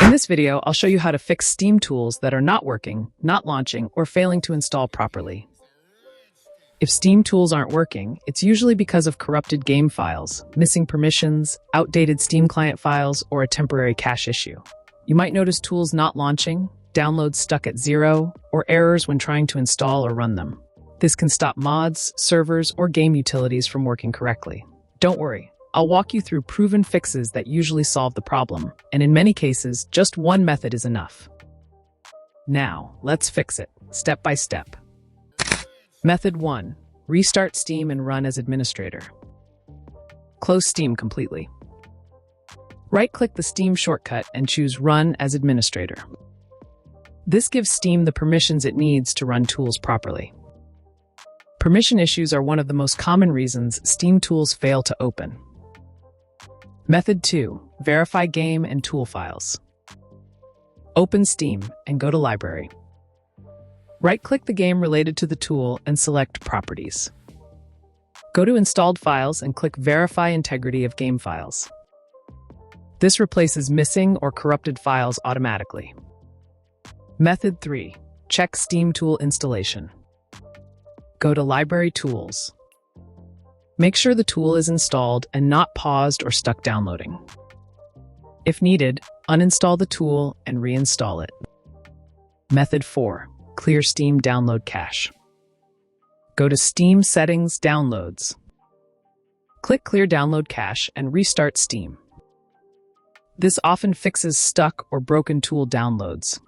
In this video, I'll show you how to fix Steam tools that are not working, not launching, or failing to install properly. If Steam tools aren't working, it's usually because of corrupted game files, missing permissions, outdated Steam client files, or a temporary cache issue. You might notice tools not launching, downloads stuck at 0, or errors when trying to install or run them. This can stop mods, servers, or game utilities from working correctly. Don't worry, I'll walk you through proven fixes that usually solve the problem, and in many cases, just one method is enough. Now, let's fix it, step by step. Method 1. Restart Steam and run as administrator. Close Steam completely. Right-click the Steam shortcut and choose Run as Administrator. This gives Steam the permissions it needs to run tools properly. Permission issues are one of the most common reasons Steam tools fail to open. Method 2. Verify game and tool files. Open Steam and go to Library. Right-click the game related to the tool and select Properties. Go to Installed Files and click Verify Integrity of Game Files. This replaces missing or corrupted files automatically. Method 3. Check Steam tool installation. Go to Library Tools. Make sure the tool is installed and not paused or stuck downloading. If needed, uninstall the tool and reinstall it. Method 4. Clear Steam download cache. Go to Steam Settings, Downloads. Click Clear Download Cache and restart Steam. This often fixes stuck or broken tool downloads.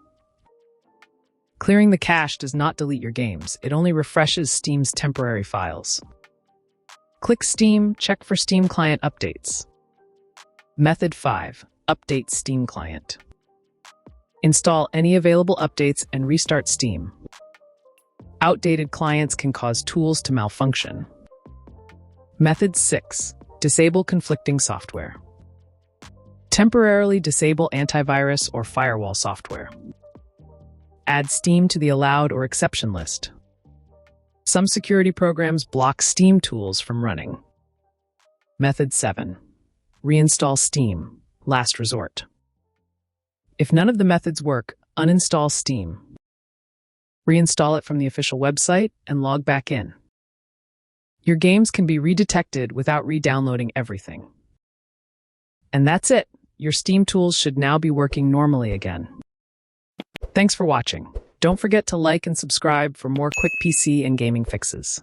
Clearing the cache does not delete your games, it only refreshes Steam's temporary files. Click Steam, check for Steam client updates. Method 5. Update Steam client. Install any available updates and restart Steam. Outdated clients can cause tools to malfunction. Method 6. Disable conflicting software. Temporarily disable antivirus or firewall software. Add Steam to the allowed or exception list. Some security programs block Steam tools from running. Method 7. Reinstall Steam, last resort. If none of the methods work, uninstall Steam. Reinstall it from the official website and log back in. Your games can be redetected without re-downloading everything. And that's it. Your Steam tools should now be working normally again. Thanks for watching. Don't forget to like and subscribe for more quick PC and gaming fixes.